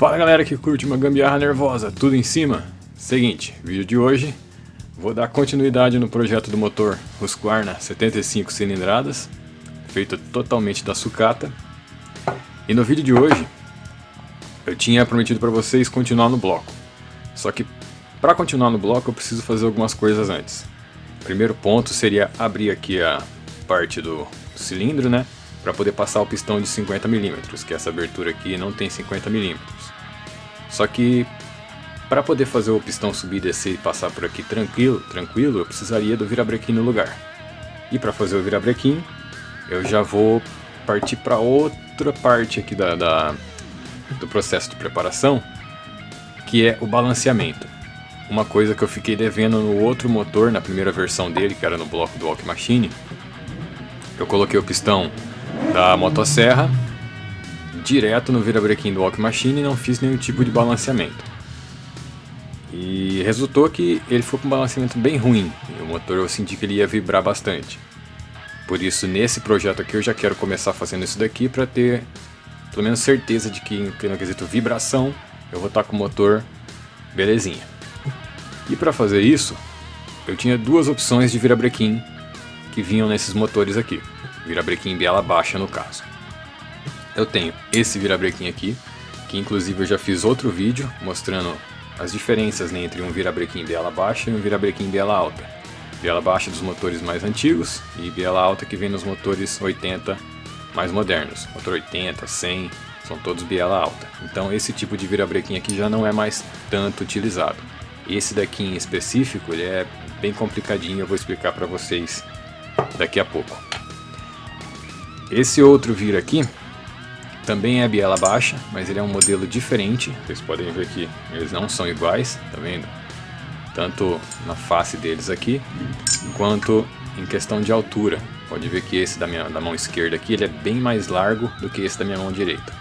Fala galera que curte uma gambiarra nervosa, tudo em cima? Seguinte, vídeo de hoje, vou dar continuidade no projeto do motor Husqvarna 75 cilindradas, feito totalmente da sucata. E no vídeo de hoje, eu tinha prometido para vocês continuar no bloco. Só que para continuar no bloco eu preciso fazer algumas coisas antes. O primeiro ponto seria abrir aqui a parte do cilindro, né? Para poder passar o pistão de 50 mm, que essa abertura aqui não tem 50 mm. Só que para poder fazer o pistão subir, descer e passar por aqui tranquilo, eu precisaria do virabrequim no lugar. E para fazer o virabrequim, eu já vou partir para outra parte aqui do processo de preparação, que é o balanceamento. Uma coisa que eu fiquei devendo no outro motor, na primeira versão dele, que era no bloco do Walk Machine. Eu coloquei o pistão da motosserra direto no virabrequim do Walk Machine e não fiz nenhum tipo de balanceamento. E resultou que ele foi com um balanceamento bem ruim, e o motor eu senti que ele ia vibrar bastante. Por isso, nesse projeto aqui eu já quero começar fazendo isso daqui para ter pelo menos certeza de que no quesito vibração eu vou estar com o motor belezinha. E para fazer isso, eu tinha duas opções de virabrequim que vinham nesses motores aqui. Virabrequim biela baixa no caso. Eu tenho esse virabrequim aqui, que inclusive eu já fiz outro vídeo mostrando as diferenças, né, entre um virabrequim biela baixa e um virabrequim biela alta. Biela baixa dos motores mais antigos e biela alta que vem nos motores 80 mais modernos. Motor 80, 100, são todos biela alta. Então esse tipo de virabrequim aqui já não é mais tanto utilizado. Esse daqui em específico, ele é bem complicadinho, eu vou explicar para vocês daqui a pouco. Esse outro vira aqui também é biela baixa, mas ele é um modelo diferente. Vocês podem ver que eles não são iguais, tá vendo? Tanto na face deles aqui, quanto em questão de altura. Pode ver que esse da mão esquerda aqui, ele é bem mais largo do que esse da minha mão direita.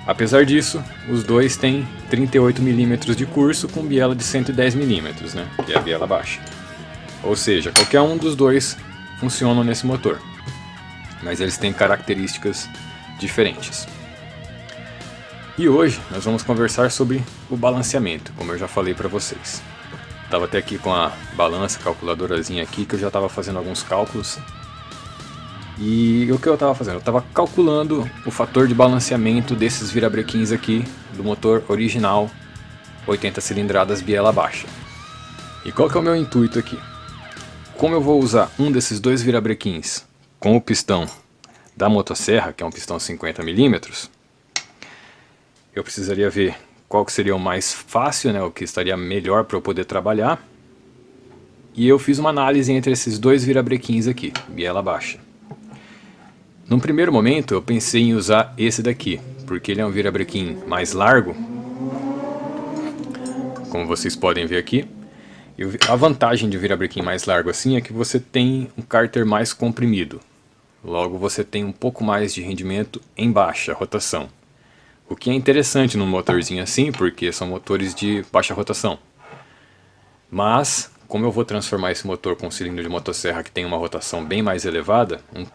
Apesar disso, os dois têm 38 mm de curso com biela de 110 mm, né? Que é a biela baixa. Ou seja, qualquer um dos dois funciona nesse motor, mas eles têm características diferentes. E hoje nós vamos conversar sobre o balanceamento, como eu já falei para vocês. Estava até aqui com a balança, calculadorazinha aqui, que eu já estava fazendo alguns cálculos. E o que eu estava fazendo? Eu estava calculando o fator de balanceamento desses virabrequins aqui do motor original 80 cilindradas biela baixa. E qual que é o meu intuito aqui? Como eu vou usar um desses dois virabrequins com o pistão da motosserra, que é um pistão 50 mm, eu precisaria ver qual que seria o mais fácil, né, o que estaria melhor para eu poder trabalhar. E eu fiz uma análise entre esses dois virabrequins aqui, biela baixa. Num primeiro momento eu pensei em usar esse daqui, porque ele é um virabrequim mais largo, como vocês podem ver aqui. E a vantagem de virabrequim mais largo assim é que você tem um cárter mais comprimido. Logo você tem um pouco mais de rendimento em baixa rotação. O que é interessante num motorzinho assim, porque são motores de baixa rotação. Mas, como eu vou transformar esse motor com um cilindro de motosserra que tem uma rotação bem mais elevada, um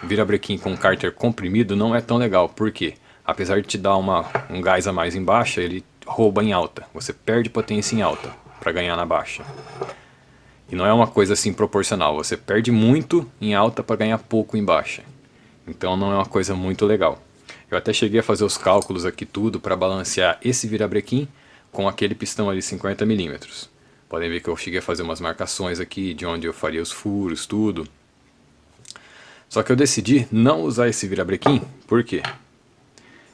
virabrequim com cárter comprimido não é tão legal. Por quê? Apesar de te dar um gás a mais em baixa, ele rouba em alta. Você perde potência em alta para ganhar na baixa. E não é uma coisa assim proporcional, você perde muito em alta para ganhar pouco em baixa. Então não é uma coisa muito legal. Eu até cheguei a fazer os cálculos aqui tudo para balancear esse virabrequim com aquele pistão ali 50 mm. Podem ver que eu cheguei a fazer umas marcações aqui de onde eu faria os furos, tudo. Só que eu decidi não usar esse virabrequim, por quê?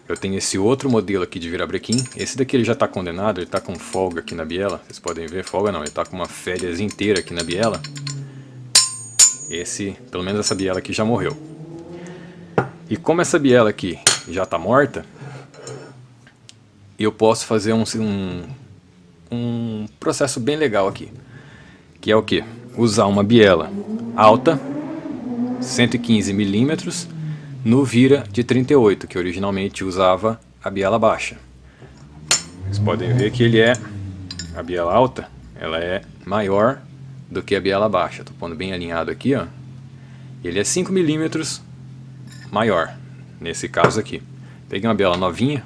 Eu tenho esse outro modelo aqui de virabrequim. Esse daqui ele já está condenado, ele está com folga aqui na biela. Vocês podem ver, folga não, ele está com uma férias inteira aqui na biela. Pelo menos essa biela aqui já morreu. E como essa biela aqui já está morta, eu posso fazer um processo bem legal aqui. Que é o que? Usar uma biela alta, 115 mm, no vira de 38, que originalmente usava a biela baixa. Vocês podem ver que a biela alta, ela é maior do que a biela baixa. Estou pondo bem alinhado aqui, ó. Ele é 5 mm maior, nesse caso aqui. Peguei uma biela novinha,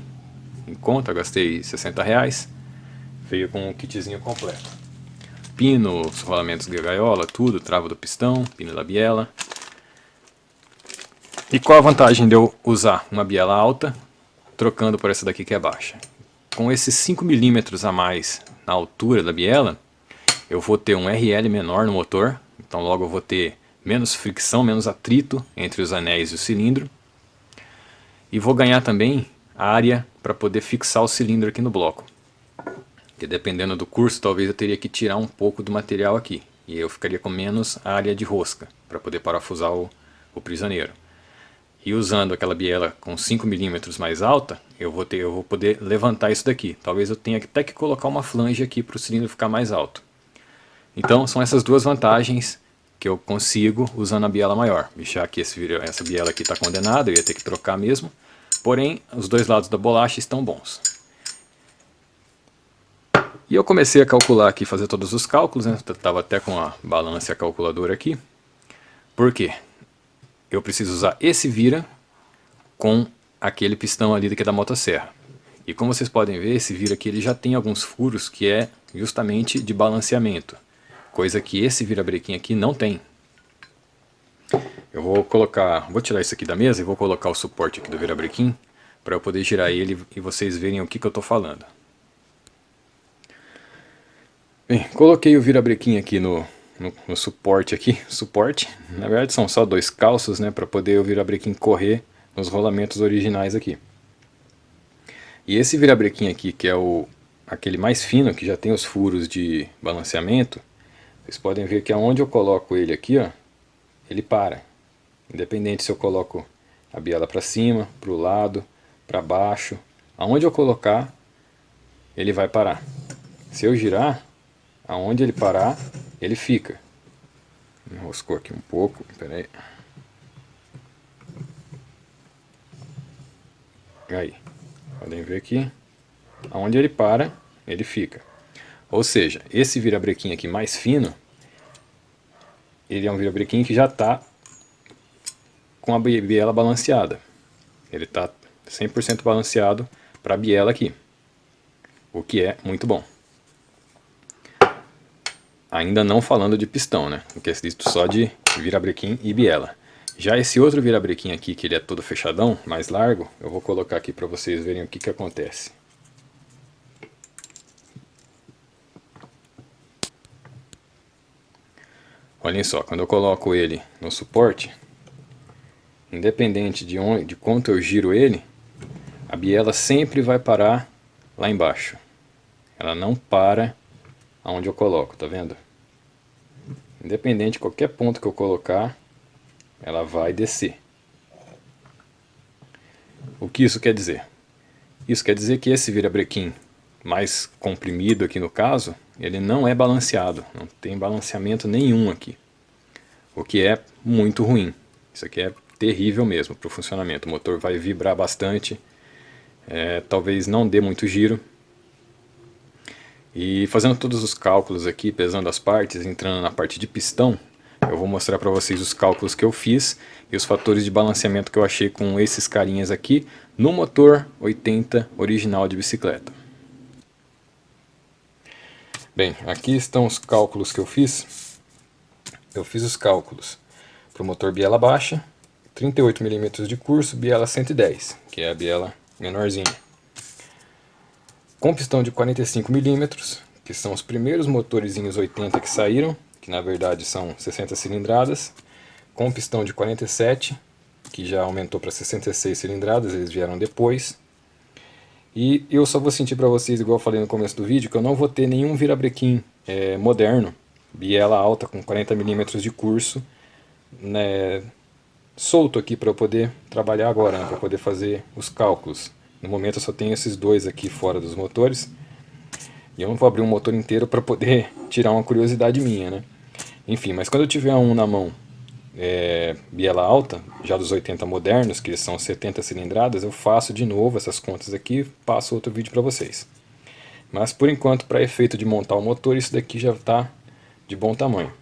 em conta, gastei R$60. Veio com um kitzinho completo. Pino, os rolamentos de gaiola, tudo, trava do pistão, pino da biela. E qual a vantagem de eu usar uma biela alta, trocando por essa daqui que é baixa? Com esses 5 milímetros a mais na altura da biela, eu vou ter um RL menor no motor, então logo eu vou ter menos fricção, menos atrito entre os anéis e o cilindro. E vou ganhar também área para poder fixar o cilindro aqui no bloco. Porque dependendo do curso, talvez eu teria que tirar um pouco do material aqui. E eu ficaria com menos área de rosca para poder parafusar o prisioneiro. E usando aquela biela com 5 milímetros mais alta, eu vou poder levantar isso daqui. Talvez eu tenha até que colocar uma flange aqui para o cilindro ficar mais alto. Então são essas duas vantagens que eu consigo usando a biela maior. Já que essa biela aqui está condenada, eu ia ter que trocar mesmo. Porém, os dois lados da bolacha estão bons. E eu comecei a calcular aqui, fazer todos os cálculos, né? Estava até com a balança e a calculadora aqui. Por quê? Eu preciso usar esse vira com aquele pistão ali que é da motosserra. E como vocês podem ver, esse vira aqui ele já tem alguns furos que é justamente de balanceamento. Coisa que esse virabrequim aqui não tem. Eu vou tirar isso aqui da mesa e vou colocar o suporte aqui do virabrequim para eu poder girar ele e vocês verem o que eu estou falando. Bem, coloquei o virabrequim aqui no suporte aqui. Suporte, na verdade são só dois calços, né, para poder o virabrequim correr nos rolamentos originais aqui. E esse virabrequim aqui, que é aquele mais fino, que já tem os furos de balanceamento, vocês podem ver que aonde eu coloco ele aqui, ó, ele para. Independente se eu coloco a biela para cima, para o lado, para baixo, aonde eu colocar, ele vai parar. Se eu girar, aonde ele parar, ele fica. Enroscou aqui um pouco, peraí. Aí, podem ver que aonde ele para, ele fica. Ou seja, esse virabrequim aqui mais fino, ele é um virabrequim que já está com a biela balanceada. Ele está 100% balanceado para a biela aqui, o que é muito bom. Ainda não falando de pistão, né? O que é dito só de virabrequim e biela. Já esse outro virabrequim aqui, que ele é todo fechadão, mais largo, eu vou colocar aqui para vocês verem o que acontece. Olhem só, quando eu coloco ele no suporte, independente de quanto eu giro ele, a biela sempre vai parar lá embaixo. Ela não para aonde eu coloco, tá vendo? Independente de qualquer ponto que eu colocar, ela vai descer. O que isso quer dizer? Isso quer dizer que esse virabrequim mais comprimido aqui no caso, ele não é balanceado, não tem balanceamento nenhum aqui. O que é muito ruim. Isso aqui é terrível mesmo para o funcionamento. O motor vai vibrar bastante, talvez não dê muito giro. E fazendo todos os cálculos aqui, pesando as partes, entrando na parte de pistão, eu vou mostrar para vocês os cálculos que eu fiz e os fatores de balanceamento que eu achei com esses carinhas aqui no motor 80 original de bicicleta. Bem, aqui estão os cálculos que eu fiz. Eu fiz os cálculos para o motor biela baixa, 38 mm de curso, biela 110, que é a biela menorzinha. Com pistão de 45 mm, que são os primeiros motorzinhos 80 que saíram, que na verdade são 60 cilindradas, com pistão de 47, que já aumentou para 66 cilindradas, eles vieram depois. E eu só vou sentir para vocês, igual eu falei no começo do vídeo, que eu não vou ter nenhum virabrequim moderno, biela alta com 40 mm de curso, né, solto aqui para eu poder trabalhar agora, né, para poder fazer os cálculos. No momento eu só tenho esses dois aqui fora dos motores. E eu não vou abrir um motor inteiro para poder tirar uma curiosidade minha, né? Enfim, mas quando eu tiver um na mão, biela alta, já dos 80 modernos, que são 70 cilindradas, eu faço de novo essas contas aqui e passo outro vídeo para vocês. Mas por enquanto, para efeito de montar o motor, isso daqui já está de bom tamanho.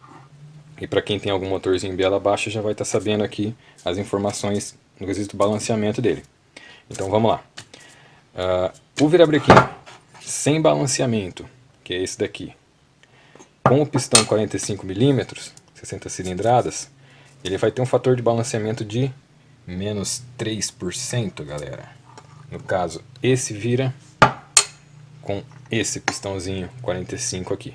E para quem tem algum motorzinho biela baixa, já vai estar sabendo aqui as informações no quesito balanceamento dele. Então vamos lá. O virabrequim sem balanceamento, que é esse daqui, com o pistão 45mm, 60 cilindradas, ele vai ter um fator de balanceamento de menos 3%, galera. No caso, esse vira com esse pistãozinho 45 aqui.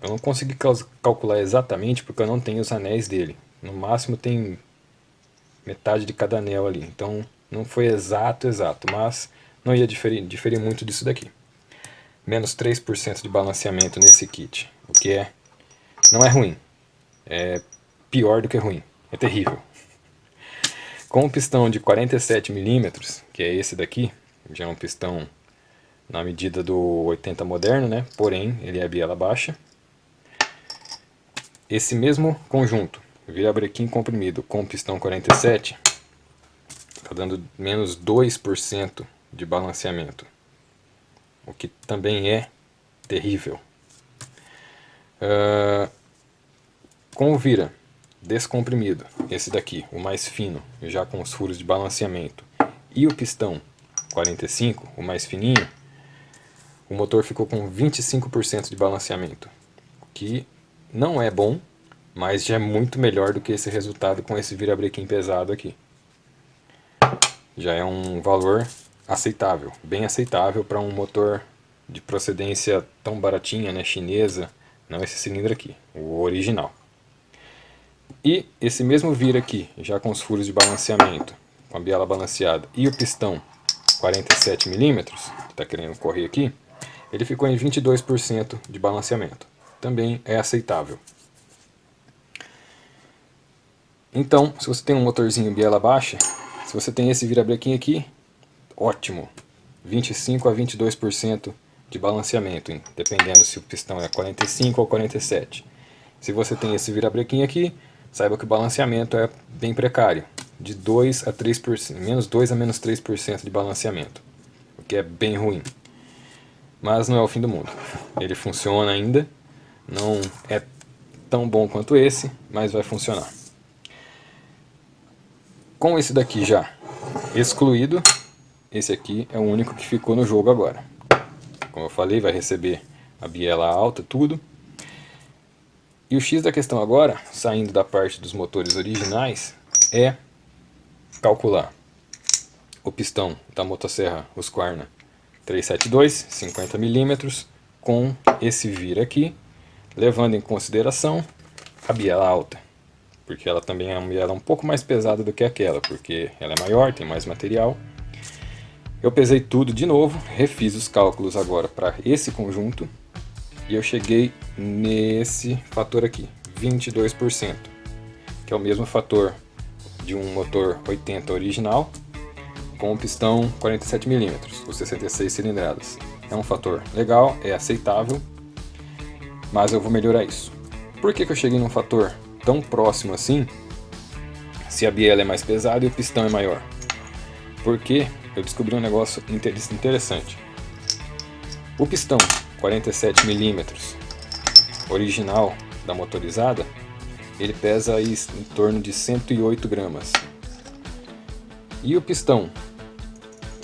Eu não consegui calcular exatamente porque eu não tenho os anéis dele. No máximo tem metade de cada anel ali. Então não foi exato, mas não ia diferir muito disso daqui. Menos 3% de balanceamento nesse kit. O que não é ruim. É pior do que ruim. É terrível. Com o pistão de 47mm, que é esse daqui, já é um pistão na medida do 80 moderno, né? Porém, ele é biela baixa. Esse mesmo conjunto, virabrequim comprimido com pistão 47, está dando menos 2% de balanceamento, o que também é terrível. Com o vira descomprimido, esse daqui, o mais fino, já com os furos de balanceamento, e o pistão 45, o mais fininho, o motor ficou com 25% de balanceamento, o que não é bom, mas já é muito melhor do que esse resultado com esse virabrequim pesado aqui. Já é um valor aceitável, bem aceitável para um motor de procedência tão baratinha, né, chinesa, não esse cilindro aqui, o original. E esse mesmo vira aqui, já com os furos de balanceamento, com a biela balanceada, e o pistão 47mm, que está querendo correr aqui, ele ficou em 22% de balanceamento. Também é aceitável. Então, se você tem um motorzinho biela baixa, se você tem esse virabrequim aqui, ótimo. 25 a 22% de balanceamento, hein? Dependendo se o pistão é 45 ou 47. Se você tem esse virabrequim aqui, saiba que o balanceamento é bem precário, de 2 a 3%, menos 2 a menos 3% de balanceamento, o que é bem ruim. Mas não é o fim do mundo. Ele funciona ainda, não é tão bom quanto esse, mas vai funcionar. Com esse daqui já excluído, esse aqui é o único que ficou no jogo agora. Como eu falei, vai receber a biela alta, tudo. E o X da questão agora, saindo da parte dos motores originais, é calcular o pistão da motosserra Husqvarna 372, 50mm, com esse vira aqui, levando em consideração a biela alta, porque ela também é uma biela um pouco mais pesada do que aquela, porque ela é maior, tem mais material. Eu pesei tudo de novo, refiz os cálculos agora para esse conjunto, e eu cheguei nesse fator aqui, 22%, que é o mesmo fator de um motor 80 original, com o pistão 47mm, ou 66 cilindradas. É um fator legal, é aceitável, mas eu vou melhorar isso. Por que eu cheguei num fator tão próximo assim, se a biela é mais pesada e o pistão é maior? Porque eu descobri um negócio interessante. O pistão 47mm original da motorizada, ele pesa aí em torno de 108 gramas. E o pistão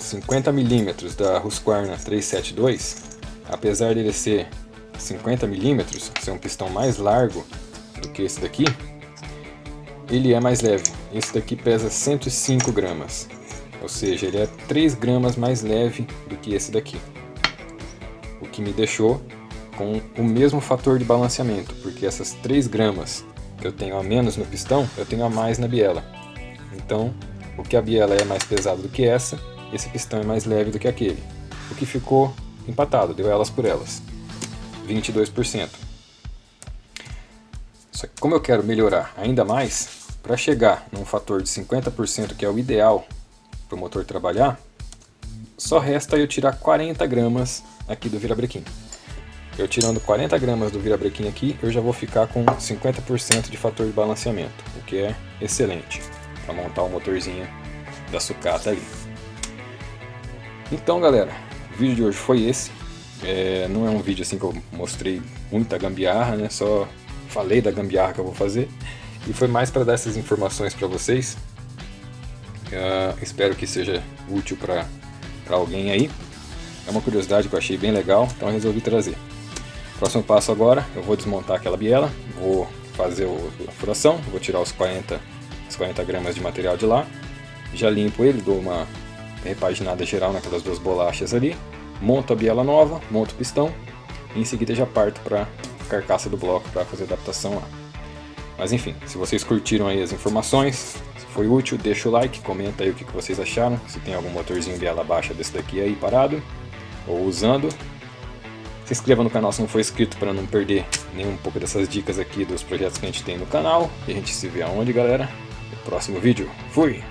50mm da Husqvarna 372, apesar dele ser 50mm, ser um pistão mais largo do que esse daqui, ele é mais leve. Esse daqui pesa 105 gramas, ou seja, ele é 3 gramas mais leve do que esse daqui, o que me deixou com o mesmo fator de balanceamento, porque essas 3 gramas que eu tenho a menos no pistão, eu tenho a mais na biela. Então, o que a biela é mais pesado do que essa, esse pistão é mais leve do que aquele, o que ficou empatado, deu elas por elas, 22%. Só que como eu quero melhorar ainda mais, para chegar num fator de 50%, que é o ideal para o motor trabalhar, só resta eu tirar 40 gramas aqui do virabrequim. Eu tirando 40 gramas do virabrequim aqui, eu já vou ficar com 50% de fator de balanceamento, o que é excelente para montar o motorzinho da sucata ali. Então galera, o vídeo de hoje foi esse. Não é um vídeo assim que eu mostrei muita gambiarra, né? Só falei da gambiarra que eu vou fazer, e foi mais para dar essas informações para vocês. Espero que seja útil para alguém aí. É uma curiosidade que eu achei bem legal, então eu resolvi trazer. Próximo passo agora, eu vou desmontar aquela biela, vou fazer a furação, vou tirar as 40 gramas de material de lá, já limpo ele, dou uma repaginada geral naquelas duas bolachas ali, monto a biela nova, monto o pistão e em seguida já parto para a carcaça do bloco para fazer adaptação lá. Mas enfim, se vocês curtiram aí as informações, se foi útil, deixa o like, comenta aí o que vocês acharam, se tem algum motorzinho biela baixa desse daqui aí parado ou usando. Se inscreva no canal se não for inscrito para não perder nenhum pouco dessas dicas aqui dos projetos que a gente tem no canal. E a gente se vê aonde, galera? No próximo vídeo. Fui!